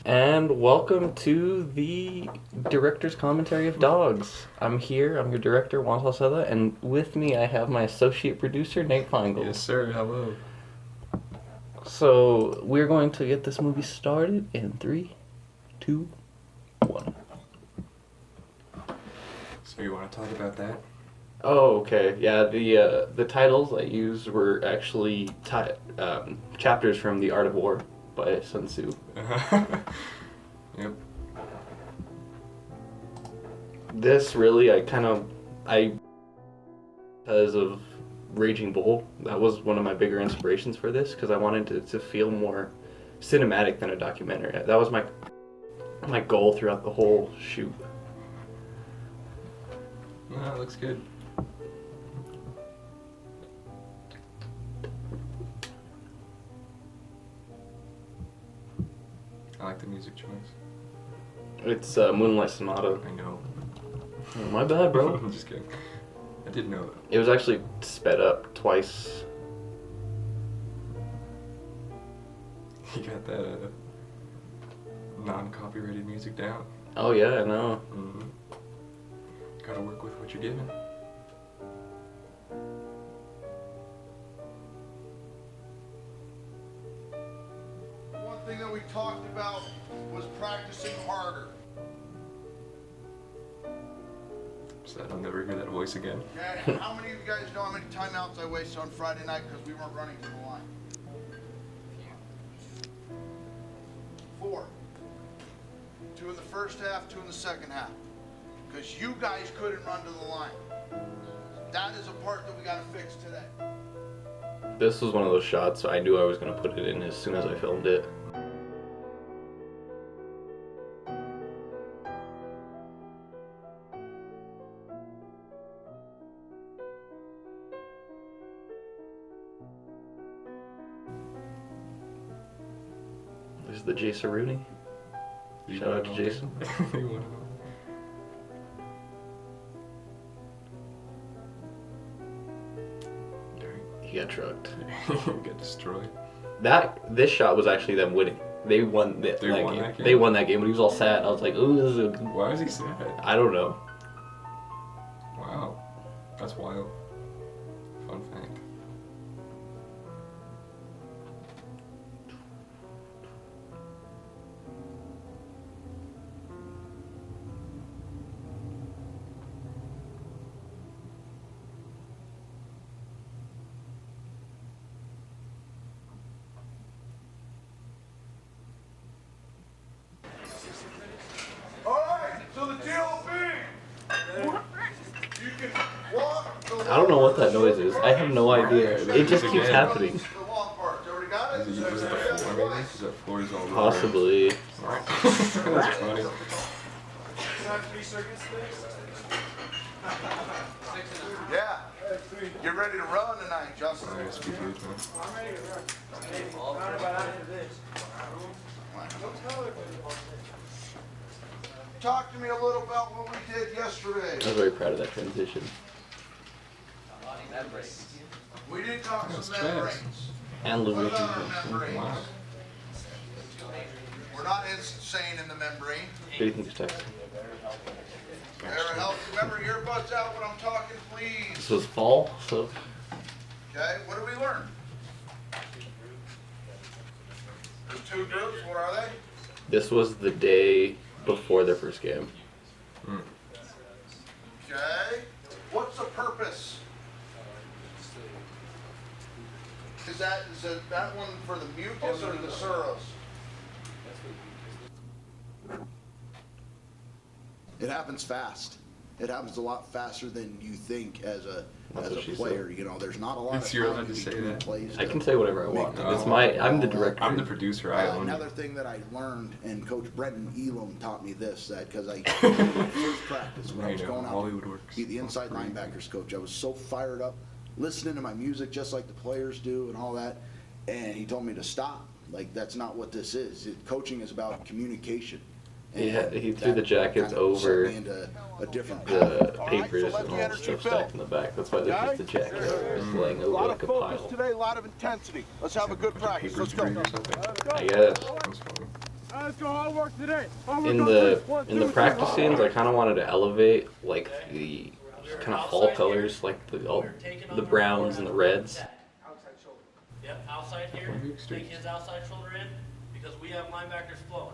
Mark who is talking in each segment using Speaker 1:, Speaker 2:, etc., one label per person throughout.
Speaker 1: And welcome to the director's commentary of dogs. I'm here, I'm your director, Juan Sauceda, and with me I have my associate producer, Nate Finegold.
Speaker 2: Yes, sir. Hello.
Speaker 1: So, we're going to get this movie started in 3, 2, 1.
Speaker 2: So you want to talk about that?
Speaker 1: Oh, okay. Yeah, the titles I used were actually chapters from The Art of War by Sun Tzu.
Speaker 2: Yep.
Speaker 1: This really, because of Raging Bull, that was one of my bigger inspirations for this, because I wanted it to feel more cinematic than a documentary. That was my goal throughout the whole shoot.
Speaker 2: No, it looks good. I like the music choice.
Speaker 1: It's Moonlight Sonata.
Speaker 2: I know.
Speaker 1: Oh, my bad, bro.
Speaker 2: I'm just kidding. I didn't know that.
Speaker 1: It was actually sped up twice.
Speaker 2: You got that non-copyrighted music down.
Speaker 1: Oh yeah, I know.
Speaker 2: Mm-hmm. Gotta work with what you're given.
Speaker 3: One thing that we talked about was practicing harder.
Speaker 2: So I'll never hear that voice again.
Speaker 3: Okay? How many of you guys know how many timeouts I wasted on Friday night because we weren't running to the line? 4. 2 in the first half, 2 in the second half. Because you guys couldn't run to the line. That is a part that we got to fix today.
Speaker 1: This was one of those shots I knew I was going to put it in as soon as I filmed it. This is the Jason Rooney. Shout out to Jason.
Speaker 2: You wanna know?
Speaker 1: He got trucked.
Speaker 2: Get destroyed.
Speaker 1: This shot was actually them winning. They won that game. They won that game, but he was all sad. I was like, ooh, this is a...
Speaker 2: Why is he sad?
Speaker 1: I don't know.
Speaker 2: Wow. That's wild. Fun fact.
Speaker 3: Alright, so the deal will be, you can walk the
Speaker 1: I don't know what that noise is. I have no idea. It just keeps happening.
Speaker 3: The long parts. Everybody got it?
Speaker 2: Was it the floor maybe? Because that floor is all over.
Speaker 1: Possibly.
Speaker 2: Alright. That's funny.
Speaker 3: Yeah. Get ready to run tonight, Justin.
Speaker 2: Nice, be good, man.
Speaker 3: Talk to me a little about what we did yesterday.
Speaker 1: I was very proud of that transition.
Speaker 3: We did talk
Speaker 2: That's
Speaker 3: some
Speaker 2: fast.
Speaker 3: membranes.
Speaker 1: And
Speaker 3: What
Speaker 1: lubrication.
Speaker 3: about our membranes?
Speaker 2: Wow.
Speaker 3: We're not insane in the membrane.
Speaker 1: What do you think is text?
Speaker 3: There, help. Remember, earbuds out when I'm talking, please.
Speaker 1: This was fall, so
Speaker 3: Okay, what did we learn? There's 2 groups. What are they?
Speaker 1: this was the day before their first game.
Speaker 3: Okay. What's the purpose? Is that one for the mucus or the suros?
Speaker 4: It happens fast. It happens a lot faster than you think as a
Speaker 1: That's what she
Speaker 4: player. You know, there's not a lot
Speaker 2: It's
Speaker 4: of
Speaker 2: you're
Speaker 4: time
Speaker 2: allowed to say
Speaker 4: between
Speaker 2: that.
Speaker 4: plays.
Speaker 1: I
Speaker 4: to
Speaker 1: can say whatever I
Speaker 4: make
Speaker 1: want.
Speaker 4: the
Speaker 1: It's
Speaker 4: call.
Speaker 1: I'm the director.
Speaker 2: I'm the producer. I own
Speaker 4: Another
Speaker 2: it.
Speaker 4: thing that I learned, and Coach Brendan Elam taught me this, that because I first practice when I was going out
Speaker 2: Hollywood
Speaker 4: to
Speaker 2: works.
Speaker 4: be the inside
Speaker 2: That's pretty
Speaker 4: linebackers coach, I was so fired up, listening to my music just like the players do and all that, and he told me to stop. Like, that's not what this is. Coaching is about communication.
Speaker 1: He
Speaker 4: And
Speaker 1: threw the
Speaker 4: that
Speaker 1: jackets
Speaker 4: kind of
Speaker 1: over
Speaker 4: set me into a different
Speaker 1: the
Speaker 4: path.
Speaker 1: papers
Speaker 3: let
Speaker 1: and
Speaker 3: the
Speaker 1: all the
Speaker 3: energy
Speaker 1: stuff
Speaker 3: build.
Speaker 1: stacked in the back. That's why there's just the jacket just laying
Speaker 3: A
Speaker 1: over
Speaker 3: lot
Speaker 1: like
Speaker 3: of
Speaker 1: a
Speaker 3: focus
Speaker 1: pile.
Speaker 3: today, a lot of intensity. Let's have a good practice.
Speaker 2: Papers
Speaker 3: Let's go.
Speaker 2: degree or something.
Speaker 1: I guess.
Speaker 2: That's funny.
Speaker 5: Let's go. All work today.
Speaker 1: In the practice scenes, I kind of wanted to elevate like the kind of fall colors, like the browns and the reds.
Speaker 6: Yep, outside here. Take his outside shoulder in because we have linebackers flowing.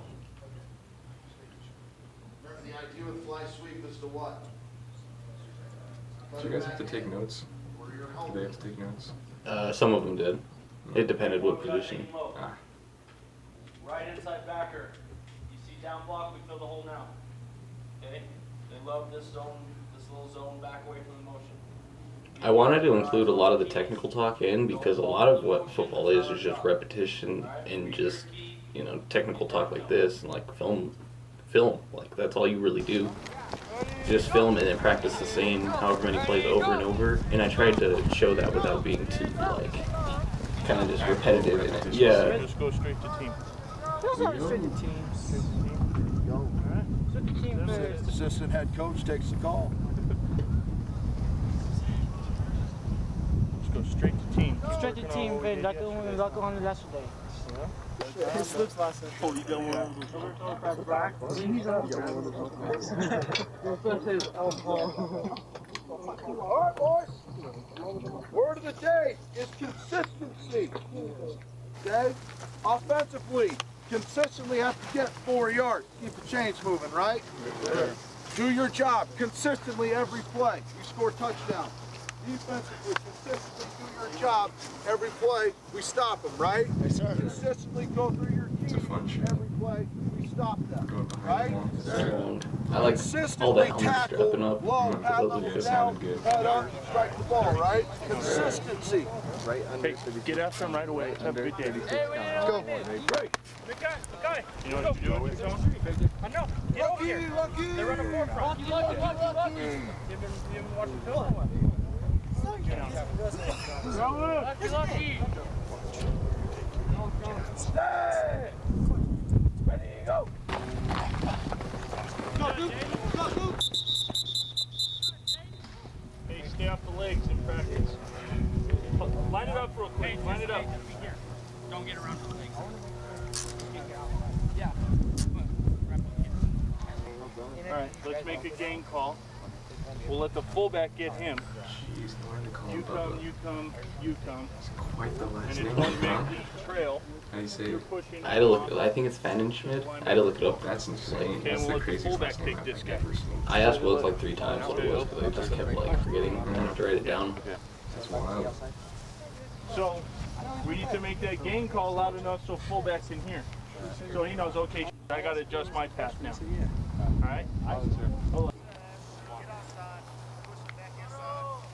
Speaker 3: Remember, the idea with fly sweep is to what?
Speaker 2: Do you guys have to take notes?
Speaker 3: Where your
Speaker 2: Do
Speaker 3: helmet
Speaker 2: they have to take notes?
Speaker 1: Some of them did. It depended what position.
Speaker 2: Ah.
Speaker 6: Right inside backer. You see down block, we fill the hole now. Okay? They love this zone, this little zone back away from the motion.
Speaker 1: I wanted to include a lot of the technical talk in because a lot of what football is just repetition and just, you know, technical talk like this and like film, like that's all you really do. Just film and then practice the same however many plays over and over. And I tried to show that without being too like kind of just repetitive in it. Yeah.
Speaker 5: Just go straight to team.
Speaker 4: Assistant head coach takes the call.
Speaker 5: Just go straight to team.
Speaker 7: Straight to team, man. Like the one yesterday. His looks last time.
Speaker 5: Oh, you got one of
Speaker 3: All right, boys. Word of the day is consistency. Okay? Offensively, consistently have to get 4 yards. Keep the chains moving, right? Do your job consistently every play. You score touchdowns. Defensively, consistently do your job every play. We stop them, right?
Speaker 4: Yes, sir.
Speaker 3: Consistently go through your
Speaker 2: It's a
Speaker 3: keys
Speaker 2: fun show.
Speaker 3: every play. We stop them,
Speaker 2: Going behind
Speaker 3: right?
Speaker 2: the wall.
Speaker 1: I like all the
Speaker 3: Consistently
Speaker 1: helmets
Speaker 3: tackle,
Speaker 1: strapping up.
Speaker 3: low,
Speaker 2: Mm,
Speaker 3: pad
Speaker 2: those
Speaker 3: level
Speaker 2: are
Speaker 3: down,
Speaker 2: good. Sounded good.
Speaker 3: head up, strike the ball, right? Consistency.
Speaker 5: Hey, get after him right away. Have a good day.
Speaker 3: Let's go. Great.
Speaker 5: You know what you're doing?
Speaker 6: I know. Get over here.
Speaker 3: Lucky.
Speaker 6: They're running forefront. You've been watching film. Lucky.
Speaker 3: Stay. Ready to go.
Speaker 5: Hey, stay off the legs in practice. Line it up real quick. Line it up.
Speaker 6: Don't get around to the legs.
Speaker 5: All right, let's make a gain call. We'll let the fullback get him.
Speaker 2: Jeez, learn to call
Speaker 5: You
Speaker 2: him
Speaker 5: come,
Speaker 2: Bubba.
Speaker 5: you come, you come.
Speaker 2: Quite the
Speaker 5: And
Speaker 2: last
Speaker 5: it's
Speaker 2: name.
Speaker 5: going to
Speaker 2: Huh?
Speaker 5: make the trail.
Speaker 2: How do you say
Speaker 5: You're
Speaker 2: it?
Speaker 5: pushing.
Speaker 1: I had to look. I think it's Fandenschmidt. I had to look it up.
Speaker 2: That's insane.
Speaker 5: Okay,
Speaker 2: That's
Speaker 5: we'll
Speaker 2: the
Speaker 5: let the
Speaker 2: craziest
Speaker 5: fullback
Speaker 2: last name
Speaker 5: take this
Speaker 2: I've
Speaker 5: guy.
Speaker 2: ever seen.
Speaker 1: I asked Wilk like 3 times what it was because I just kept like forgetting. I have to write it down.
Speaker 2: That's wild.
Speaker 5: So, we need to make that gain call loud enough so fullback's in here. So he knows, okay, I got to adjust my path now. All right? Hold on.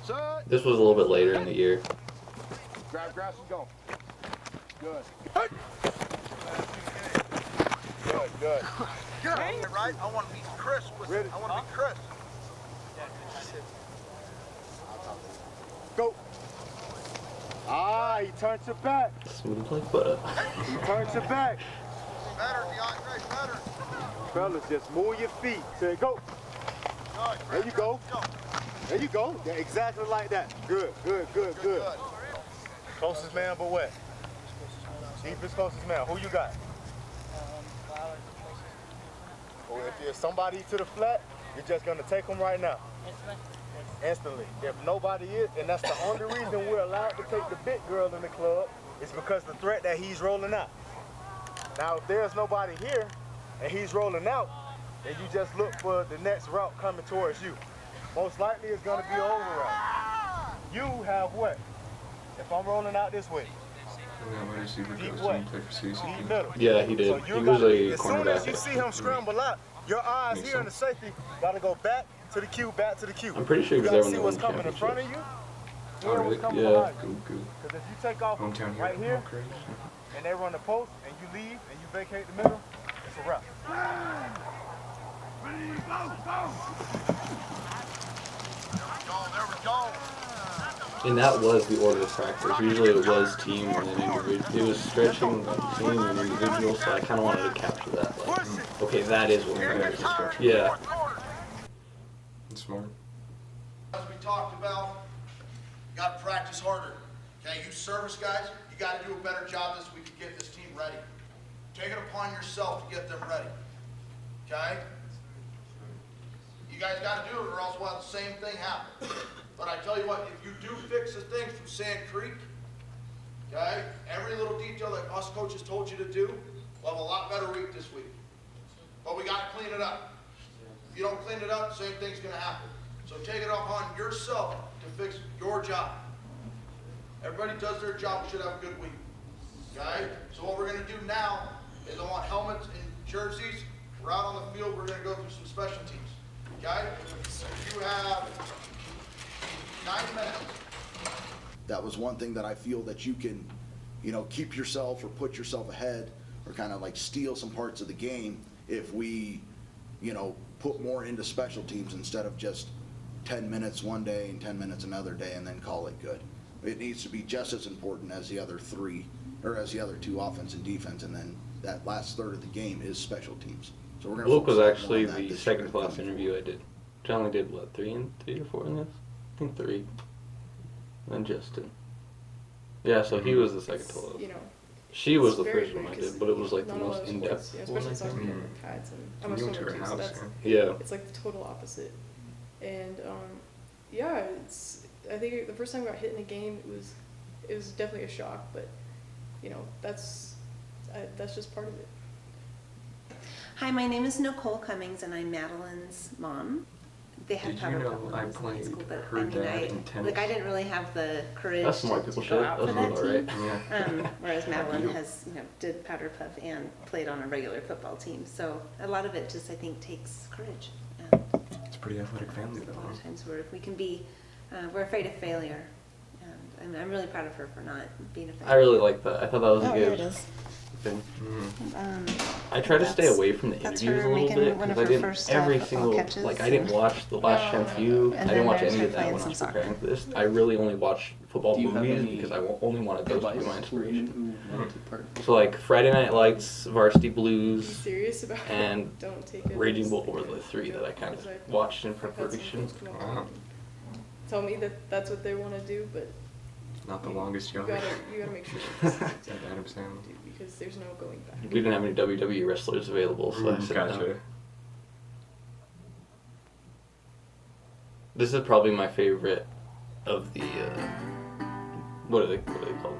Speaker 3: Set.
Speaker 1: This was a little bit later in the year.
Speaker 3: Grab grass and go. Good. Good. Get up. Right? I want to be crisp with it. I want to be crisp. Go. Ah, he turns it back.
Speaker 1: Smooth like butter.
Speaker 3: He turns it back. Better, DeAndre, better. Fellas, just move your feet. Say go. There you go. There you go. Yeah, exactly like that. Good. Closest man, but what? Deepest closest man. Who you got? Well, if there's somebody to the flat, you're just gonna take them right now. Instantly. If nobody is, and that's the only reason we're allowed to take the big girl in the club, is because the threat that he's rolling out. Now, if there's nobody here and he's rolling out, then you just look for the next route coming towards you. Most likely it's gonna be over route. You have what? If I'm rolling out this way,
Speaker 2: Yeah, my receiver
Speaker 3: deep
Speaker 2: goes
Speaker 3: what?
Speaker 2: in, play for CC.
Speaker 3: Deep middle.
Speaker 1: Yeah, he did.
Speaker 3: So
Speaker 1: He
Speaker 3: you
Speaker 1: was
Speaker 3: gotta,
Speaker 1: a
Speaker 3: as soon as you
Speaker 1: cornerback.
Speaker 3: see him scramble out, your eyes
Speaker 2: Makes
Speaker 3: here in the safety gotta go back to the cue, back to the cue.
Speaker 1: I'm pretty sure he
Speaker 3: you
Speaker 1: was there
Speaker 3: gotta
Speaker 1: when
Speaker 3: see
Speaker 1: they
Speaker 3: what's
Speaker 1: won the
Speaker 3: coming in front of you,
Speaker 2: Oh,
Speaker 3: and
Speaker 2: really?
Speaker 3: what's coming
Speaker 1: Yeah.
Speaker 3: behind you.
Speaker 2: Good.
Speaker 3: Because if you take off
Speaker 2: Hometown hero.
Speaker 3: right here
Speaker 2: Crazy.
Speaker 3: and they run the post and you leave and you vacate the middle, it's a wrap. There we go.
Speaker 1: And that was the order of practice. Usually it was team and then individual. It was stretching like team and individual, so I kind of wanted to capture that. Like, okay, that is what we're doing. Yeah.
Speaker 2: It's smart.
Speaker 3: As we talked about, you got to practice harder. Okay, you service guys, you got to do a better job this week to get this team ready.
Speaker 4: take it upon yourself to get them ready. Okay? You guys got to do it or else we'll have the same thing happen. But I tell you what, if you do fix the things from Sand Creek, okay, every little detail that us coaches told you to do, we'll have a lot better week this week. But we got to clean it up. If you don't clean it up, the same thing's going to happen. So take it upon yourself to fix your job. Everybody does their job, we should have a good week. Okay? So what we're going to do now is I want helmets and jerseys. We're out on the field, we're going to go through some special teams. Okay? You have 9 minutes. That was one thing that I feel that you can, keep yourself or put yourself ahead or kind of like steal some parts of the game if we, put more into special teams instead of just 10 minutes one day and 10 minutes another day and then call it good. It needs to be just as important as the other two offense and defense, and then that last third of the game is special teams. So we're going to
Speaker 1: Luke was actually the second class interview I did. I only did, what, 3 or 4 in this? I think 3. And then Justin. Yeah, so he was the second to last. She was the first one I did, but it was like the most in-depth one.
Speaker 8: Especially soccer and kites, and I'm a
Speaker 2: You went to
Speaker 8: swimmer
Speaker 2: her
Speaker 8: too, so
Speaker 2: house,
Speaker 8: that's
Speaker 1: Yeah.
Speaker 8: it's like the total opposite. And yeah, I think the first time I got hit in a game, it was definitely a shock, but that's just part of it.
Speaker 9: Hi, my name is Nicole Cummings, and I'm Madeline's mom. They had
Speaker 2: Did you
Speaker 9: Power
Speaker 2: know
Speaker 9: Couple
Speaker 2: I
Speaker 9: in high
Speaker 2: played
Speaker 9: school, but
Speaker 2: her
Speaker 9: I mean,
Speaker 2: dad in tennis?
Speaker 9: I didn't really have the courage
Speaker 1: That's more
Speaker 9: to
Speaker 1: people
Speaker 9: go
Speaker 1: should.
Speaker 9: out for
Speaker 1: That's
Speaker 9: that
Speaker 1: all
Speaker 9: team.
Speaker 1: right.
Speaker 2: Yeah.
Speaker 9: Whereas Madeline has, did powder puff and played on a regular football team. So a lot of it just, I think, takes courage. And
Speaker 2: It's a pretty athletic family,
Speaker 9: a
Speaker 2: though.
Speaker 9: lot of times we can be, we're afraid of failure. And I'm really proud of her for not being afraid.
Speaker 1: I really like that. I thought that was a
Speaker 9: Oh,
Speaker 1: good
Speaker 9: here it is.
Speaker 1: thing.
Speaker 9: Mm-hmm.
Speaker 1: I try to stay away from the
Speaker 9: that's
Speaker 1: interviews
Speaker 9: her
Speaker 1: a little
Speaker 9: making
Speaker 1: bit
Speaker 9: one of
Speaker 1: because I
Speaker 9: her
Speaker 1: didn't
Speaker 9: first,
Speaker 1: every
Speaker 9: football
Speaker 1: single
Speaker 9: catches
Speaker 1: I didn't watch The Last Chance U. I
Speaker 9: And
Speaker 1: didn't
Speaker 9: then
Speaker 1: watch
Speaker 9: there's
Speaker 1: any
Speaker 9: her
Speaker 1: of that
Speaker 9: playing
Speaker 1: when I was
Speaker 9: some
Speaker 1: preparing
Speaker 9: soccer.
Speaker 1: for this. I really only watch football
Speaker 10: Do you have
Speaker 1: movies
Speaker 10: any
Speaker 1: because I only want those to be
Speaker 10: advice
Speaker 1: my
Speaker 10: for
Speaker 1: inspiration.
Speaker 10: women who want to part?
Speaker 1: So like Friday Night Lights, Varsity
Speaker 8: Be
Speaker 1: Blues,
Speaker 8: serious about it.
Speaker 1: and
Speaker 8: Don't take it.
Speaker 1: Raging
Speaker 8: as
Speaker 1: Bull
Speaker 8: like
Speaker 1: were
Speaker 8: a
Speaker 1: the 3 that I kind
Speaker 8: joke,
Speaker 1: of
Speaker 8: 'cause
Speaker 1: watched in
Speaker 8: I've had some
Speaker 1: preparation.
Speaker 8: folks come up to me
Speaker 2: Wow.
Speaker 8: and tell me that that's what they want to do, but
Speaker 2: Not the longest
Speaker 8: you
Speaker 2: yard.
Speaker 8: gotta make sure you stick to
Speaker 2: Like Adam Sandler.
Speaker 8: do, because there's no going back.
Speaker 1: We didn't have any WWE wrestlers available, so I said no.
Speaker 2: Gotcha.
Speaker 1: This is probably my favorite of the what are they called?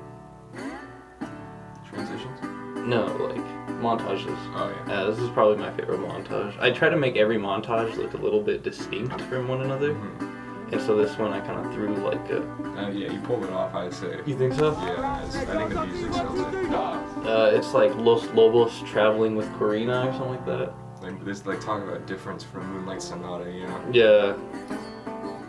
Speaker 2: Transitions?
Speaker 1: No, like montages.
Speaker 2: Oh, yeah.
Speaker 1: This is probably my favorite montage. I try to make every montage look a little bit distinct from one another,
Speaker 2: Mhm.
Speaker 1: and so this one I kind of threw like a.
Speaker 2: Yeah, you pulled it off, I'd say.
Speaker 1: You think so?
Speaker 2: Yeah, I think the music sells it.
Speaker 1: It's like Los Lobos traveling with Corina or something like that.
Speaker 2: Like, this, like, talk about difference from Moonlight Sonata,
Speaker 1: Yeah.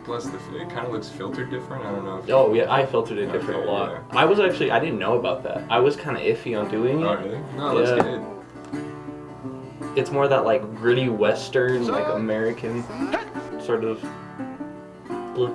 Speaker 2: Plus, it kind of looks filtered different. I don't know if
Speaker 1: Oh yeah, I filtered it different
Speaker 2: Okay,
Speaker 1: a lot.
Speaker 2: yeah.
Speaker 1: I didn't know about that. I was kind of iffy on doing it.
Speaker 2: Oh, really? No, that's
Speaker 1: Yeah.
Speaker 2: good.
Speaker 1: It's more that like gritty Western, like American sort of look.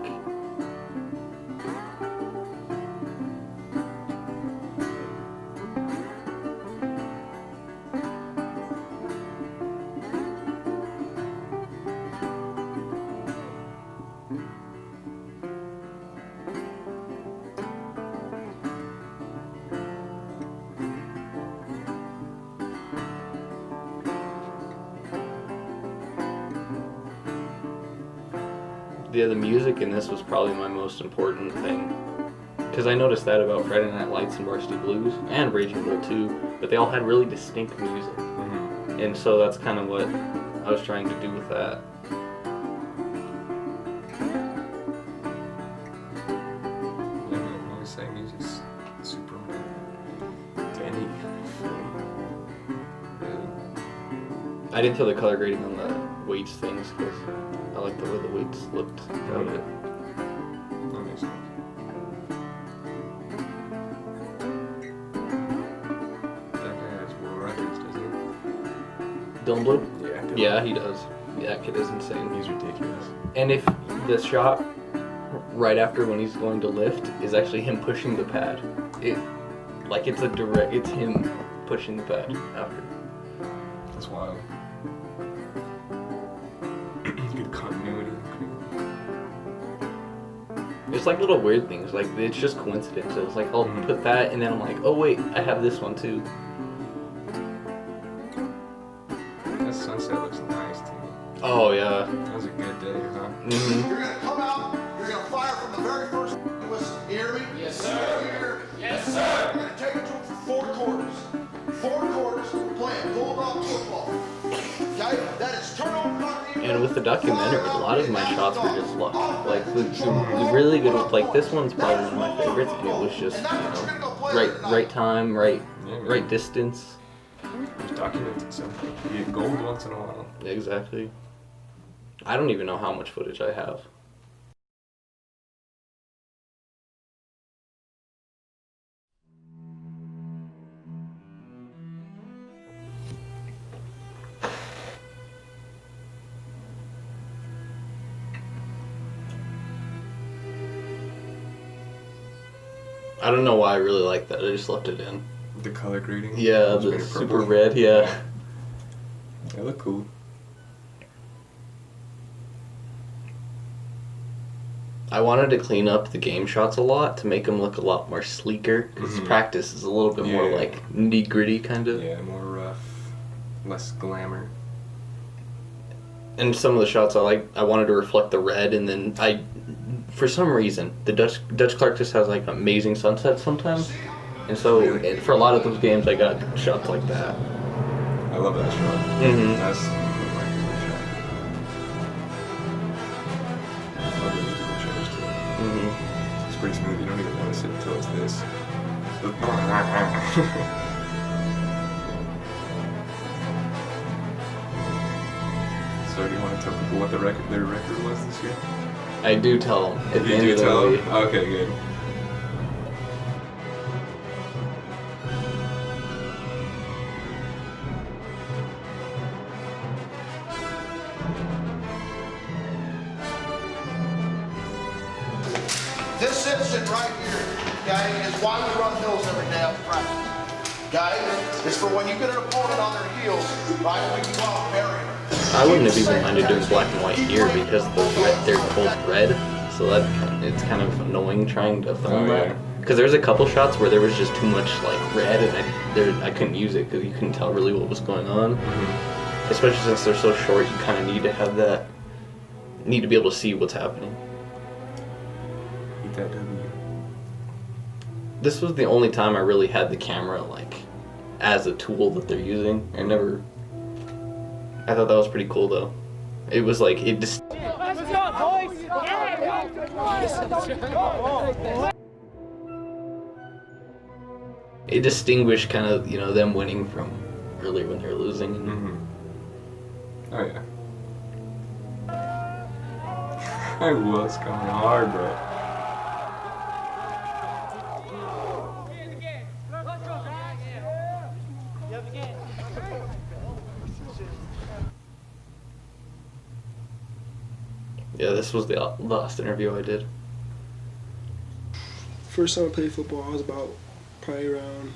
Speaker 1: Yeah, the music in this was probably my most important thing. Because I noticed that about Friday Night Lights and Varsity Blues, and Raging Bull too, but they all had really distinct music.
Speaker 2: Mm-hmm.
Speaker 1: And so that's kind of what I was trying to do with that.
Speaker 2: Yeah, I always say music's super important to any film. Really.
Speaker 1: I didn't throw the color grading on the weights things because I like the way the weights looked out of it.
Speaker 2: That makes sense. That guy has world records, doesn't he?
Speaker 1: Dylan Blue?
Speaker 2: Yeah.
Speaker 1: Yeah, he does. That kid is insane.
Speaker 2: He's ridiculous.
Speaker 1: And if the shot right after when he's going to lift is actually him pushing the pad, it's him pushing the pad after.
Speaker 2: That's wild. Good continuity.
Speaker 1: It's like little weird things, like it's just coincidences. Like I'll put that and then I'm like, oh wait, I have this one too.
Speaker 2: sunset looks nice to me.
Speaker 1: Oh yeah.
Speaker 2: That was a good day, huh?
Speaker 1: Mm-hmm.
Speaker 4: You're gonna come out, you're gonna fire from the very first whistle. You hear me? Yes, sir. You hear me? Yes, sir. You're gonna take it to them for 4 quarters. 4 quarters, we're playing bulldog football. Okay? That is turnover on the
Speaker 1: And with the documentary, a lot of my shots were just luck. Like the really good, like this one's probably one of my favorites, and it was just right time, right distance.
Speaker 2: Just documenting something. You get gold once in a while.
Speaker 1: Exactly. I don't even know how much footage I have. I don't know why I really like that. I just left it in.
Speaker 2: The color grading?
Speaker 1: Yeah, the super red, yeah.
Speaker 2: They look cool.
Speaker 1: I wanted to clean up the game shots a lot to make them look a lot more sleeker. Because practice is a little bit more like nitty gritty kind of.
Speaker 2: Yeah, more rough, less glamour.
Speaker 1: And some of the shots I wanted to reflect the red, and then for some reason, the Dutch Clark just has like amazing sunsets sometimes. And so for a lot of those games, I got shots like that.
Speaker 2: I love that shot.
Speaker 1: Mm-hmm.
Speaker 2: That's my favorite shot. I love the musical chairs too.
Speaker 1: Mm-hmm.
Speaker 2: It's pretty smooth. You don't even notice it until it's this. So do you want to tell people what their record was this year?
Speaker 1: I do tell them at the
Speaker 2: You
Speaker 1: end
Speaker 2: do
Speaker 1: of the
Speaker 2: tell
Speaker 1: week.
Speaker 2: them? Okay, good.
Speaker 4: This incident right here, okay, is why we run hills every day after practice. Okay? It's for when you get an opponent on their heels, right, we can go out and bury them.
Speaker 1: I wouldn't have even minded doing black and white here because they're both red, so it's kind of annoying trying to film that. Because there's a couple shots where there was just too much like red, and I couldn't use it because you couldn't tell really what was going on. Mm-hmm. Especially since they're so short, you kind of need to have that, need to be able to see what's happening.
Speaker 2: Eat that W.
Speaker 1: This was the only time I really had the camera like as a tool that they're using. I thought that was pretty cool though. It was like it just. It distinguished kind of them winning from earlier when they were losing.
Speaker 2: Mm-hmm. Oh yeah. I was coming hard, bro.
Speaker 1: Yeah, this was the last interview I did.
Speaker 10: First time I played football, I was probably around,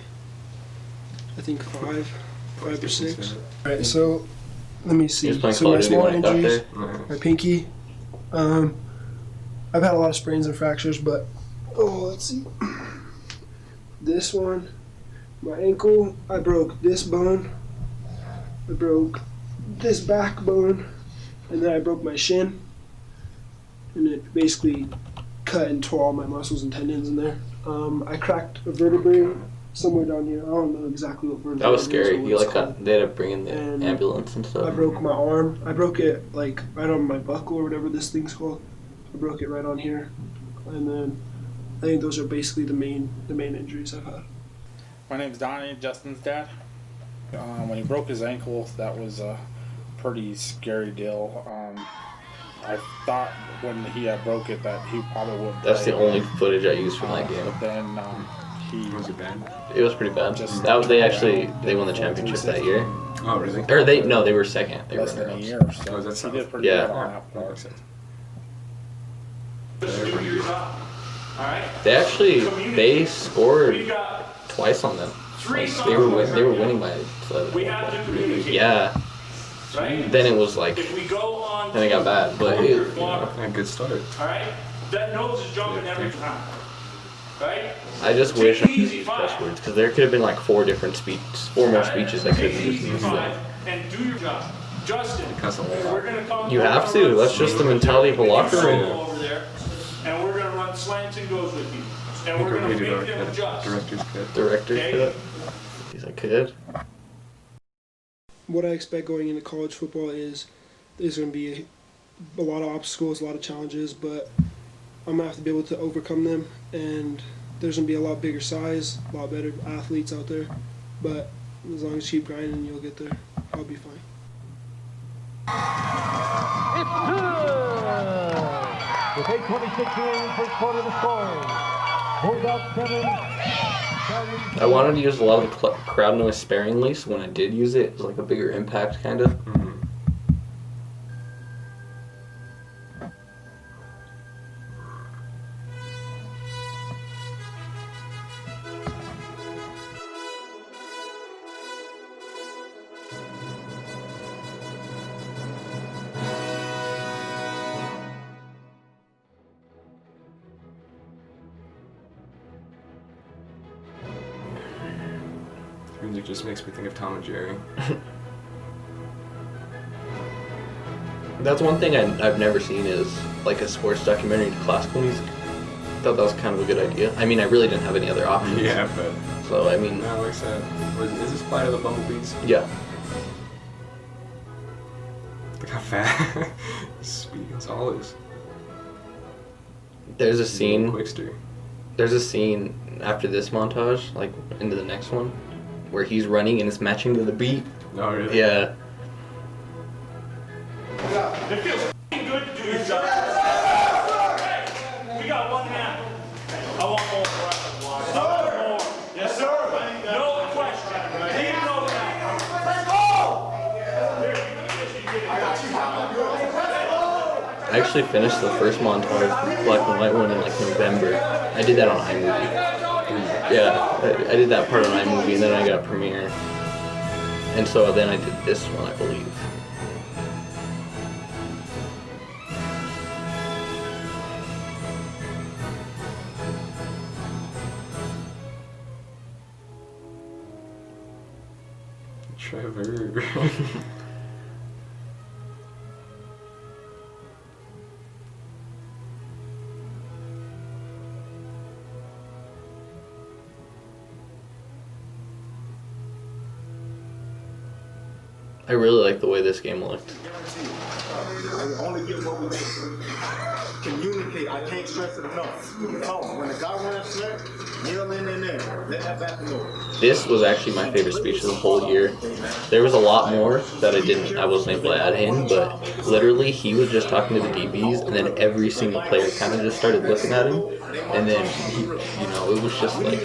Speaker 10: I think 5 or 6. All right, so let me see. So my small injuries, my pinky. I've had a lot of sprains and fractures, but let's see. This one, my ankle, I broke this bone. I broke this backbone, and then I broke my shin. And it basically cut and tore all my muscles and tendons in there. I cracked a vertebrae somewhere down here. I don't know exactly what vertebrae.
Speaker 1: That was scary. They had to bring in the ambulance and stuff.
Speaker 10: I broke my arm. I broke it like right on my buckle or whatever this thing's called. I broke it right on here, and then I think those are basically the main injuries I've had.
Speaker 11: My name's Donnie, Justin's dad. When he broke his ankle, that was a pretty scary deal. I thought when he had broke it that he probably would.
Speaker 1: That's the only footage I used from that game.
Speaker 11: But then
Speaker 2: Was it bad?
Speaker 1: It was pretty bad. They won the championship that year.
Speaker 2: Oh really?
Speaker 1: Or they were second. They
Speaker 11: less
Speaker 1: were
Speaker 11: than a year. So
Speaker 2: Oh, that's
Speaker 11: he did pretty good on that part.
Speaker 1: They scored twice on them. Like, they were winning by. Yeah. Then it was like. Then it got bad, but
Speaker 2: a good start.
Speaker 5: All right, that nose is jumping every time. Right?
Speaker 1: I just wish I could use press words because there could have been like 4 more speeches I could have used.
Speaker 5: And do your job. Justin, we're going to come.
Speaker 1: You have to. That's just the mentality of a locker room.
Speaker 5: Over there, and we're going to run slants and goes with you. And we're going to make them adjust.
Speaker 1: Director's cut. He's a kid.
Speaker 10: What I expect going into college football is there's going to be a lot of obstacles, a lot of challenges, but I'm going to have to be able to overcome them, and there's going to be a lot bigger size, a lot better athletes out there, but as long as you keep grinding, you'll get there. I'll be fine.
Speaker 12: It's good! With 8:26 remaining first quarter of the scoring. Bulldogs 7.
Speaker 1: I wanted to use a lot of the crowd noise sparingly, so when I did use it, it was like a bigger impact, kind of.
Speaker 2: Music just makes me think of Tom and Jerry.
Speaker 1: That's one thing I've never seen is like a sports documentary to classical music. I thought that was kind of a good idea. I mean, I really didn't have any other options.
Speaker 2: Yeah, but...
Speaker 1: So, I mean...
Speaker 2: No, like I said, is this Flight of the Bumblebees?
Speaker 1: Yeah.
Speaker 2: Look how fast he's speaking. That's all it is.
Speaker 1: There's a scene...
Speaker 2: Quickster.
Speaker 1: There's a scene after this montage, like into the next one, where he's running and it's matching to the beat.
Speaker 2: Oh, really?
Speaker 1: Yeah.
Speaker 5: It feels good to do your job. Hey, we got 1 half. I want more. I want more. Yes, sir. No question. Leave no doubt.
Speaker 1: I actually finished the first montage, black and white one, in like November. I did that on iMovie. Yeah, I did that part on iMovie, and then I got Premiere. And so then I did this one, I believe.
Speaker 2: Trevor.
Speaker 1: I really like the way this game looked.
Speaker 3: Only get what we communicate. I can't stress it enough. Talk. When the guy runs flat, yell in there. Let that back know.
Speaker 1: This was actually my favorite speech of the whole year. There was a lot more that I wasn't able to add in, but literally he was just talking to the DBs, and then every single player kind of just started looking at him, and then he, it was just like,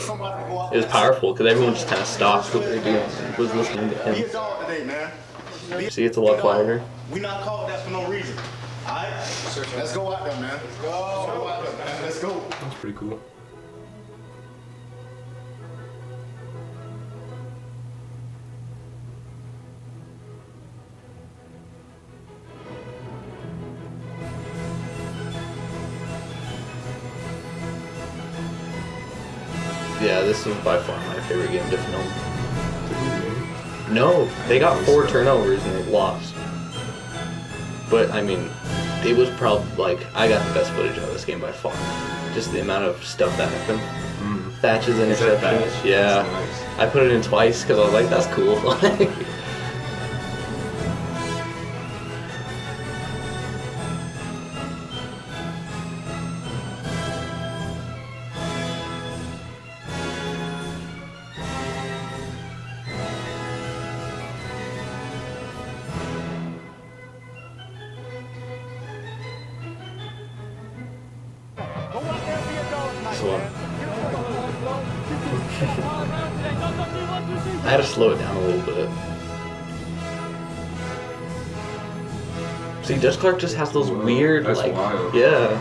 Speaker 1: it was powerful because everyone just kind of stopped what they're doing and was listening to him. See, it's a lot quieter.
Speaker 3: We not called that for no reason. Alright? Let's go out there, man. Let's go out there, man. Let's go.
Speaker 2: That's pretty cool.
Speaker 1: Yeah, this was by far my favorite game to film. No, they got 4 turnovers and they lost. But, I mean, it was probably, like, I got the best footage of this game by far. Just the amount of stuff that happened. Thatch's interceptions. Yeah. Nice. I put it in twice because I was like, that's cool. I had to slow it down a little bit. See, Dutch Clark just has those weird,
Speaker 2: that's
Speaker 1: like,
Speaker 2: wild.
Speaker 1: Yeah.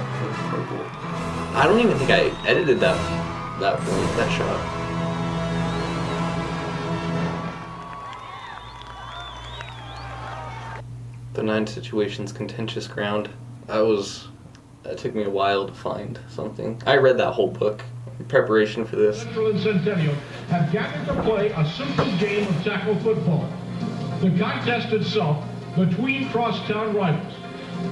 Speaker 1: I don't even think I edited that shot. The 9 situations, contentious ground. That took me a while to find something. I read that whole book in preparation for this.
Speaker 12: Central and Centennial have gathered to play a simple game of tackle football. The contest itself between crosstown rivals,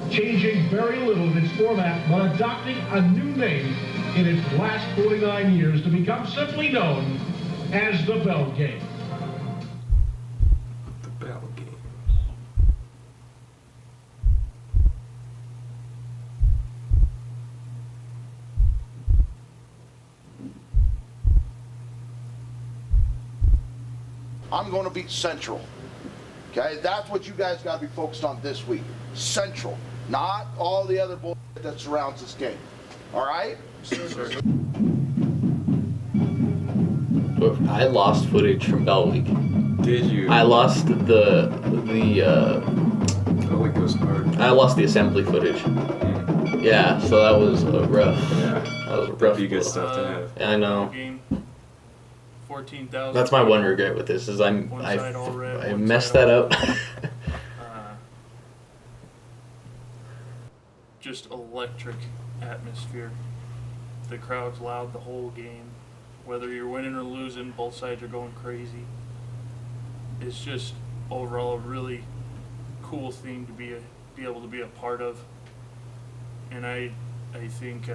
Speaker 12: changing very little in its format, but adopting a new name in its last 49 years to become simply known as the Bell Game.
Speaker 2: The Bell Game.
Speaker 4: I'm going to beat Central. Okay, that's what you guys got to be focused on this week. Central, not all the other bullshit that surrounds this game. All right?
Speaker 1: I lost footage from Bell Week.
Speaker 2: Did you?
Speaker 1: I lost the
Speaker 2: Bell Week was hard.
Speaker 1: I lost the assembly footage. Yeah, so that was rough.
Speaker 2: Yeah.
Speaker 1: That was a rough.
Speaker 2: That'd be good stuff to have.
Speaker 1: Yeah, I know.
Speaker 6: Game 14,000.
Speaker 1: That's my one regret with this is I messed that up.
Speaker 6: Just electric atmosphere. The crowd's loud the whole game. Whether you're winning or losing, both sides are going crazy. It's just overall a really cool thing to be able to be a part of. And I think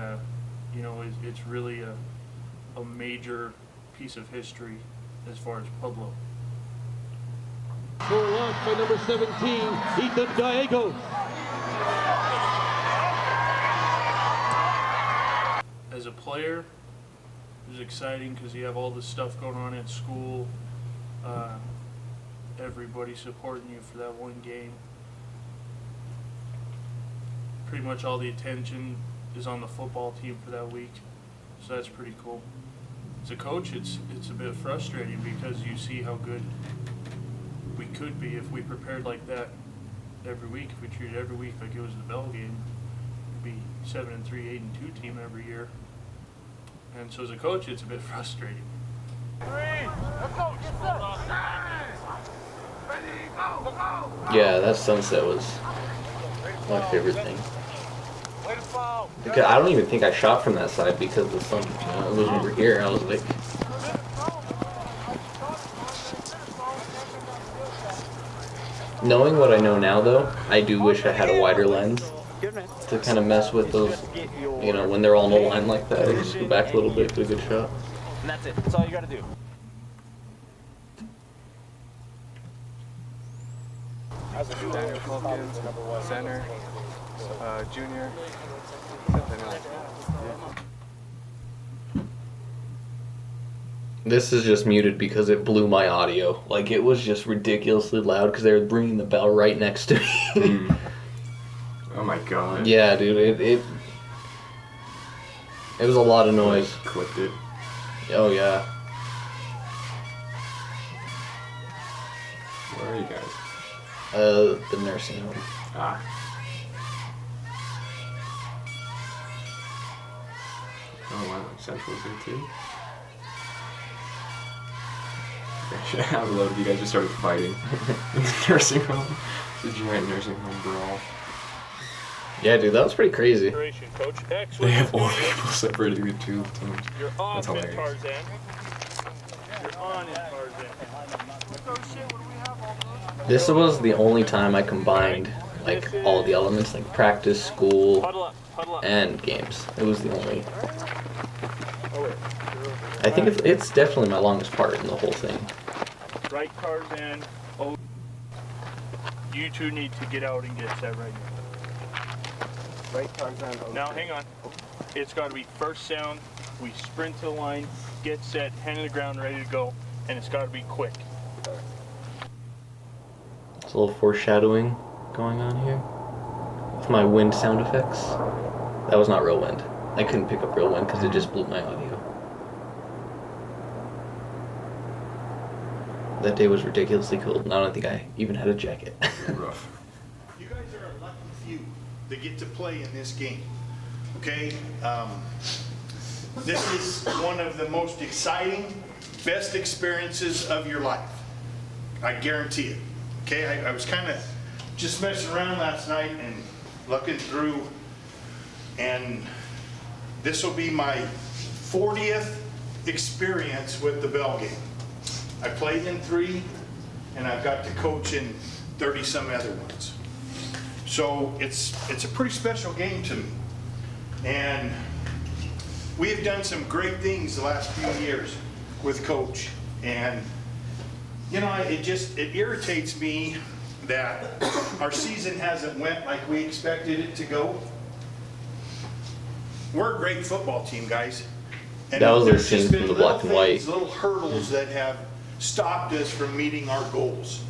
Speaker 6: you know it's really a major piece of history as far as Pueblo.
Speaker 12: For launch by number 17, Ethan Gallegos.
Speaker 6: As a player, it was exciting because you have all this stuff going on at school. Everybody supporting you for that one game. Pretty much all the attention is on the football team for that week, so that's pretty cool. As a coach, it's a bit frustrating because you see how good we could be if we prepared like that every week. If we treated every week like it was the Bell Game, it'd be 7-3, 8-2 team every year. And so as a coach, it's a bit frustrating.
Speaker 1: Yeah, that sunset was my favorite thing. Because I don't even think I shot from that side because the sun was over here. I was like, knowing what I know now, though, I do wish I had a wider lens to kind of mess with those. You know, when they're all in a line like that, I just go back a little bit, get a good shot.
Speaker 7: And that's it. That's all you got to do.
Speaker 2: Daniel Calkins, center, junior.
Speaker 1: This is just muted because it blew my audio. Like, it was just ridiculously loud because they were bringing the bell right next to me.
Speaker 2: Oh my god.
Speaker 1: Yeah, dude, it was a lot of noise.
Speaker 2: Clipped it.
Speaker 1: Oh, yeah.
Speaker 2: Where are you guys?
Speaker 1: The nursing home.
Speaker 2: Ah. Oh wow, Central's there too. I would love if you guys just started fighting in the nursing home. The giant nursing home brawl.
Speaker 1: Yeah, dude, that was pretty crazy.
Speaker 6: Coach X,
Speaker 2: They have old people separating the two teams.
Speaker 6: You're off
Speaker 2: That's
Speaker 6: in
Speaker 2: hilarious.
Speaker 6: Tarzan. You're on in Tarzan.
Speaker 1: This was the only time I combined, like, all the elements, like practice, school, and games. It was the only... I think it's definitely my longest part in the whole thing.
Speaker 6: Right Tarzan. Oh, you two need to get out and get set right now.
Speaker 3: Right Tarzan.
Speaker 6: Now hang on. It's got to be first sound. We sprint to the line, get set, hand on the ground, ready to go, and it's got to be quick.
Speaker 1: There's a little foreshadowing going on here with my wind sound effects. That was not real wind. I couldn't pick up real wind because it just blew my audio. That day was ridiculously cold, and I don't think I even had a jacket.
Speaker 2: Rough.
Speaker 13: You guys are a lucky few that get to play in this game, okay? This is one of the most exciting, best experiences of your life. I guarantee it, okay? I was kind of just messing around last night and looking through, and this will be my 40th experience with the Bell Game. I played in 3, and I've got to coach in 30 some other ones. So it's a pretty special game to me. And we have done some great things the last few years with Coach. And you know, it irritates me that our season hasn't went like we expected it to go. We're a great football team, guys. And
Speaker 1: that was their
Speaker 13: there's just
Speaker 1: scene
Speaker 13: been
Speaker 1: from the black and white.
Speaker 13: little hurdles that have stopped us from meeting our goals.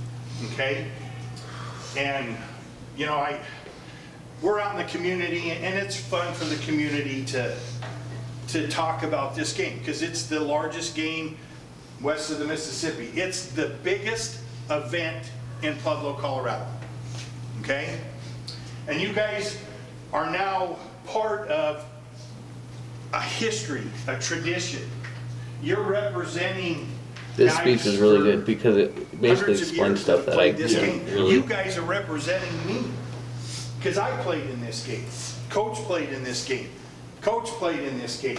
Speaker 13: Okay? And you know, we're out in the community, and it's fun for the community to talk about this game because it's the largest game west of the Mississippi. It's the biggest event in Pueblo, Colorado. Okay? And you guys are now part of a history, a tradition. You're representing.
Speaker 1: This speech is really good because it basically explains stuff that I really.
Speaker 13: You guys are representing me because I played in this game. Coach played in this game. Coach played in this game.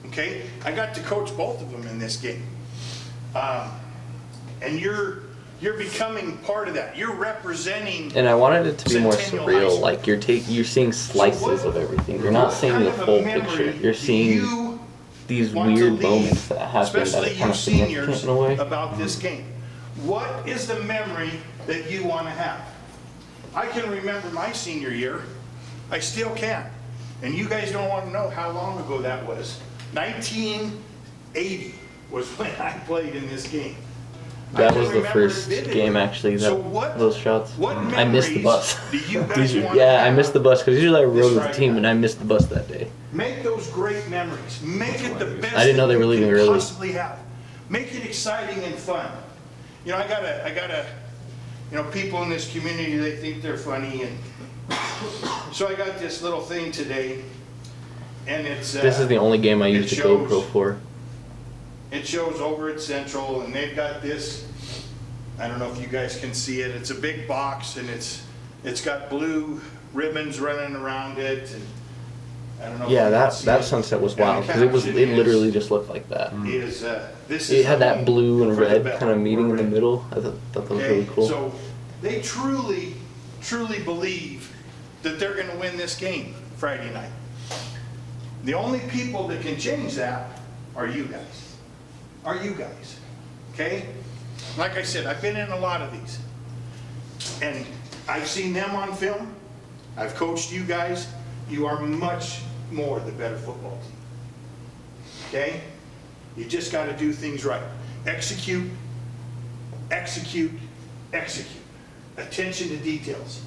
Speaker 13: Okay? I got to coach both of them in this game. And you're becoming part of that. You're representing.
Speaker 1: And I wanted it to be more surreal. Like you're seeing slices of everything. You're not seeing the full picture. You're seeing these weird moments that happen that are kind of significant in a way.
Speaker 13: About this game. What is the memory that you want to have? I can remember my senior year. I still can. And you guys don't want to know how long ago that was. 1980 was when I played in this game.
Speaker 1: That was the first game, actually. Those shots. I missed the bus. I missed the bus because usually I rode with the team, and I missed the bus that day.
Speaker 13: Make those great memories. Make it the best.
Speaker 1: I didn't know they were leaving early.
Speaker 13: Possibly have. Make it exciting and fun. You know, I gotta. You know, people in this community, they think they're funny, and so I got this little thing today, and it's.
Speaker 1: This is the only game I used the GoPro for.
Speaker 13: It shows over at Central, and they've got this. I don't know if you guys can see it. It's a big box, and it's got blue ribbons running around it. And I don't know.
Speaker 1: Yeah, that sunset was wild because it literally just looked like that. It had that blue and red kind of meeting in the middle. I thought that was really cool.
Speaker 13: So they truly believe that they're going to win this game Friday night. The only people that can change that are you guys. Are you guys. Okay? Like I said, I've been in a lot of these. And I've seen them on film. I've coached you guys. You are much more the better football team. Okay? You just got to do things right. Execute, execute, execute. Attention to details.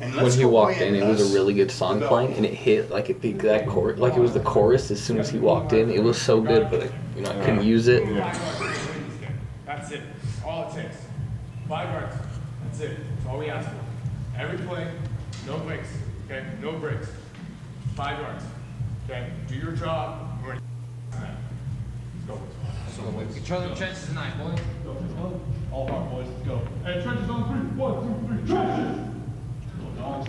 Speaker 13: And
Speaker 1: when he walked in, it was a really good song playing, and it hit like at the exact chorus, like it was the chorus as soon as he walked in. It was so good, but I couldn't use it.
Speaker 14: That's it. All it takes. 5 yards. That's it. That's all we ask for. Every play, no breaks. Okay, no breaks. 5 yards. Okay, do your job. We're let's go.
Speaker 15: Control the trenches tonight, boys.
Speaker 14: Go. All hard, boys. Go. Hey, trenches on 3. 1, 2, 3. Trenches. Dogs.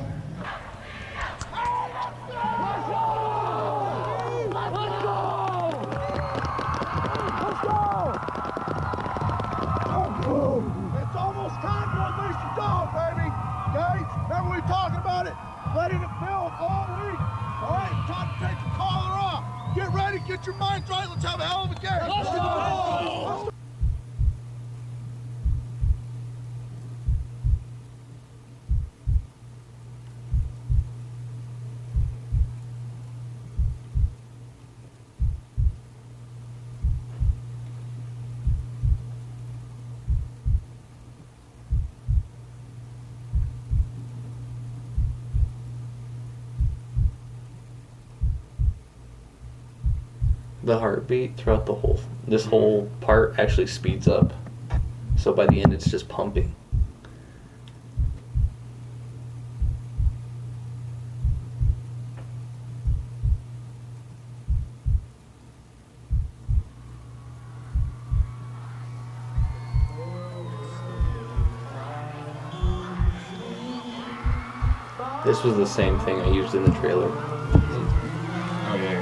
Speaker 3: It's almost time for a boost of dog, baby. Okay? Remember we were talking about it? Letting it build all week. All right, time to take the collar off. Get ready, get your minds right. Let's have a hell of a game. Let's go.
Speaker 1: The heartbeat throughout this whole part actually speeds up. So by the end, it's just pumping. This was the same thing I used in the trailer.
Speaker 2: Oh, yeah.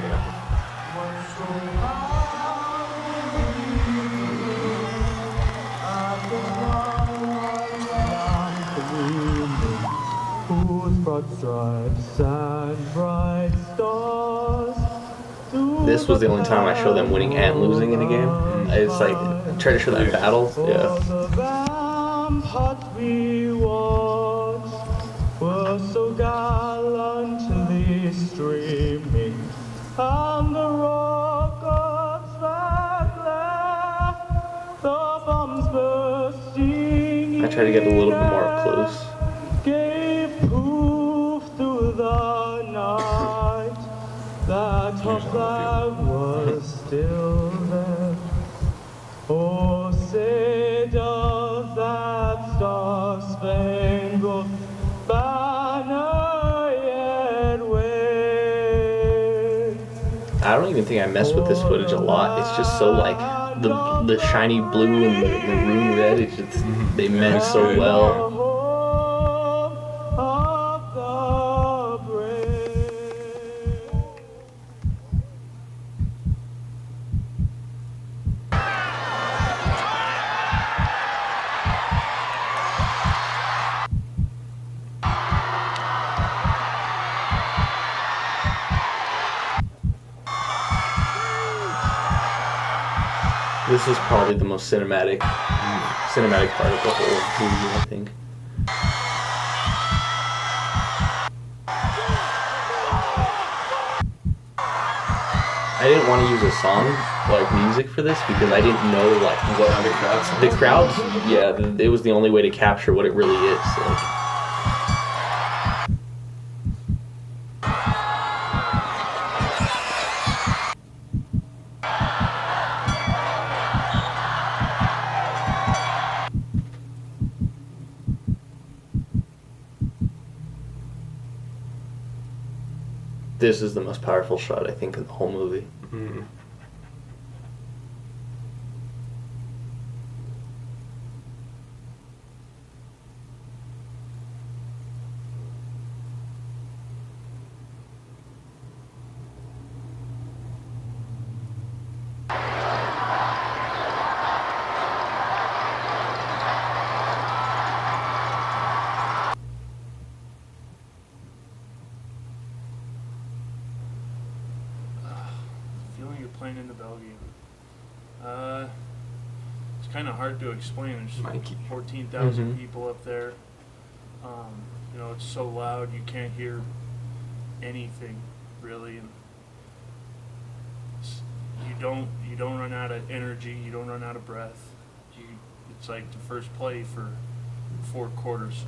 Speaker 5: whose broad stripes and bright stars.
Speaker 1: This was the only time I show them winning and losing in a game. It's like, I try to show that battle. Yeah.
Speaker 5: The ramparts we watched were so gallantly streaming, and the rockets that left the bombs bursting.
Speaker 1: I try to get a little bit more up close.
Speaker 5: Gave proof through the night that her flag was still there. Oh, say does that star-spangled banner yet wave?
Speaker 1: I don't even think I mess with this footage a lot. It's just so like the shiny blue and the maroon red. It's just, they meant so well. This is probably the most cinematic part of the whole movie, I think. I didn't want to use a song, like music for this, because I didn't know like what the crowds. Yeah, it was the only way to capture what it really is. Like. This is the most powerful shot, I think, in the whole movie.
Speaker 2: Mm-hmm.
Speaker 6: Playing in the bell game. It's kind of hard to explain. There's 14,000 people up there. You know, it's so loud you can't hear anything really. And you don't run out of energy. You don't run out of breath. It's like the first play for 4 quarters.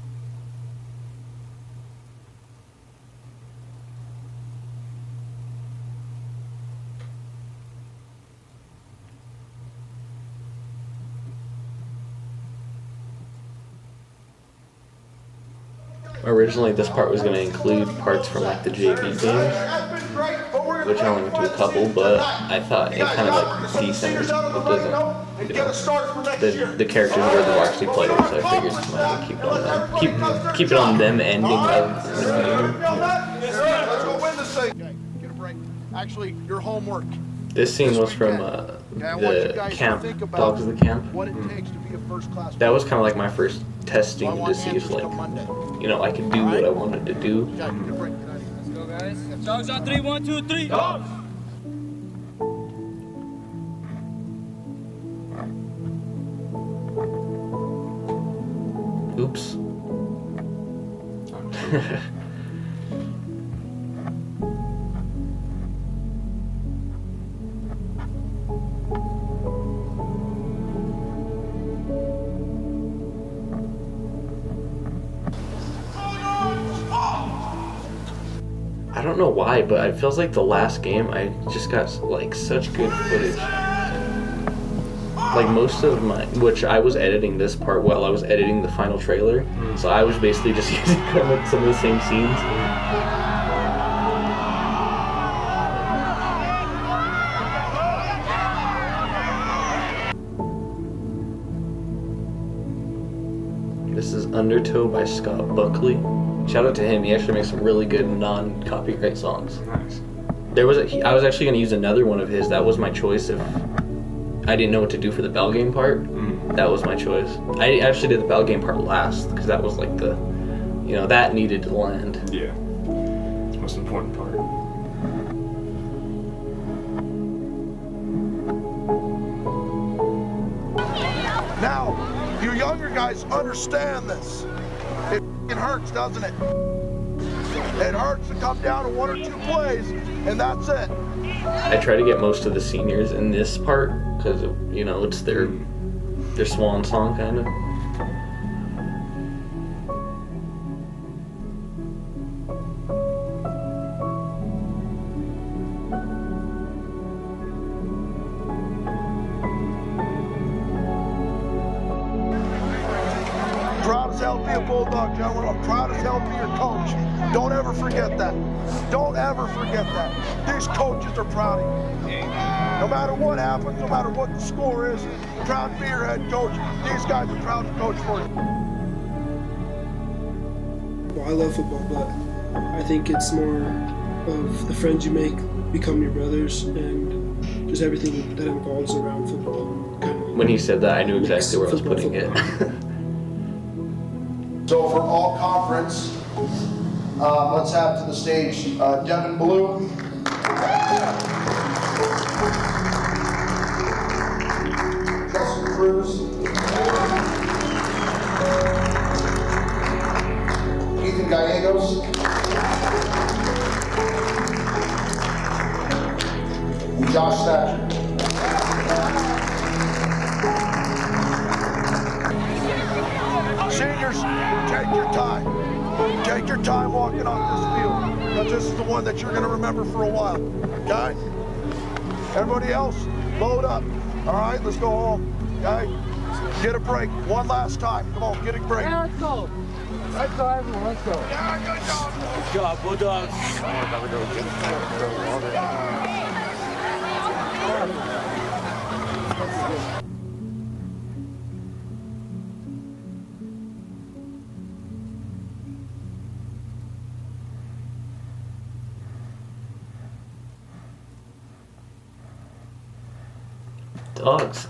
Speaker 1: Originally, this part was going to include parts from like the JV games, which I only went to a couple, but I thought it kind of like decenters. It doesn't, you know, the characters are the varsity players, so I figured I might as well keep it on them. Keep it on them ending of the game.
Speaker 4: Get a break. Actually, your homework.
Speaker 1: This scene was from the camp, Dogs of the Camp.
Speaker 4: What it takes to be a first-class.
Speaker 1: That was kind of like my first testing to see if, like, you know, I could do what I wanted to do.
Speaker 15: Let's go, guys. Dogs on 3, 1, 2, 3. Dogs!
Speaker 1: Oops. I don't know why, but it feels like the last game I just got like such good footage. Like most of my, which I was editing this part while I was editing the final trailer, so I was basically just using some of the same scenes. This is Undertow by Scott Buckley. Shout out to him. He actually makes some really good non-copyright songs.
Speaker 2: Nice.
Speaker 1: I was actually going to use another one of his. That was my choice if I didn't know what to do for the bell game part. That was my choice. I actually did the bell game part last because that was like the you know, that needed to land.
Speaker 2: Yeah. It's the most important part.
Speaker 4: Now, you younger guys understand this. It hurts, doesn't it? It hurts to come down to 1 or 2 plays, and that's it.
Speaker 1: I try to get most of the seniors in this part because, you know, it's their swan song kind of.
Speaker 4: Proud as hell to be a Bulldog, gentlemen. I'm proud as hell to be your coach. Don't ever forget that. Don't ever forget that. These coaches are proud of you. No matter what happens, no matter what the score is, proud to be your head coach. These guys are proud to coach for you.
Speaker 10: Well, I love football, but I think it's more of the friends you make become your brothers and just everything that involves around football.
Speaker 1: When he said that, I knew exactly where I was putting it.
Speaker 4: So for all conference, let's have to the stage Devin Blue. Justin Cruz. Ethan Gallegos. And Josh Thatcher. Seniors, take your time. Take your time walking off this field, because this is the one that you're going to remember for a while, okay? Everybody else, load up. All right, let's go home, okay? Get a break one last time. Come on, get a break.
Speaker 7: Yeah, let's go. Let's go, everyone. Let's go.
Speaker 4: Yeah, good job.
Speaker 7: Good job, Bulldogs.
Speaker 1: Dogs.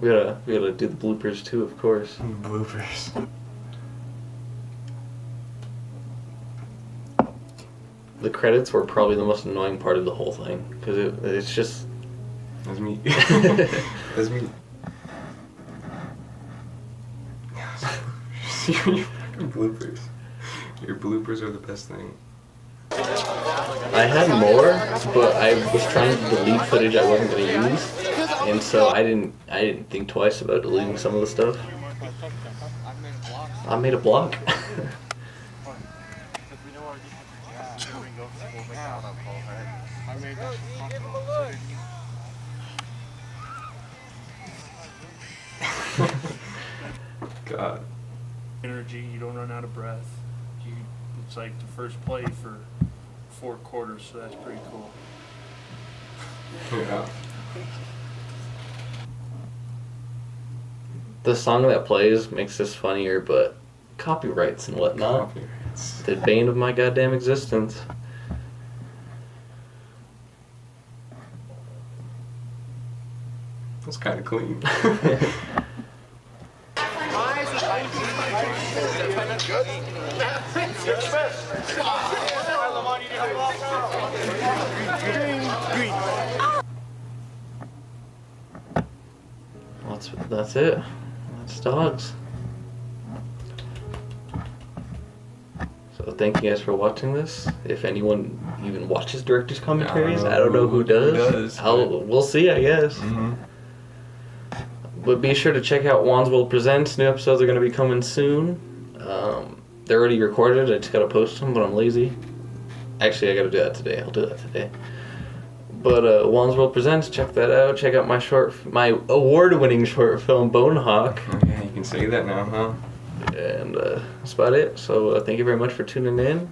Speaker 1: we gotta do the bloopers too, of course.
Speaker 2: Bloopers.
Speaker 1: The credits were probably the most annoying part of the whole thing because it's just.
Speaker 2: That's me. That's me. Your fucking bloopers. Your bloopers are the best thing.
Speaker 1: I had more, but I was trying to delete footage I wasn't going to use, and so I didn't think twice about deleting some of the stuff. I made a block.
Speaker 2: God.
Speaker 6: Energy, you don't run out of breath. It's like the first play for 4 quarters, so that's pretty cool.
Speaker 2: Yeah.
Speaker 1: The song that plays makes this funnier, but copyrights and whatnot.
Speaker 2: Copyrights.
Speaker 1: The bane of my goddamn existence.
Speaker 2: That's kind of clean.
Speaker 1: That's it. That's Dogs. So thank you guys for watching this. If anyone even watches director's commentaries, I don't know who does. We'll see, I guess.
Speaker 2: Mm-hmm.
Speaker 1: But be sure to check out Juan's World Presents. New episodes are going to be coming soon. They're already recorded. I just got to post them, but I'm lazy. Actually, I got to do that today. I'll do that today. But Juan's World Presents, check that out. Check out my award-winning short film, Bonehawk.
Speaker 2: Okay, you can say that now, huh?
Speaker 1: And that's about it. So thank you very much for tuning in.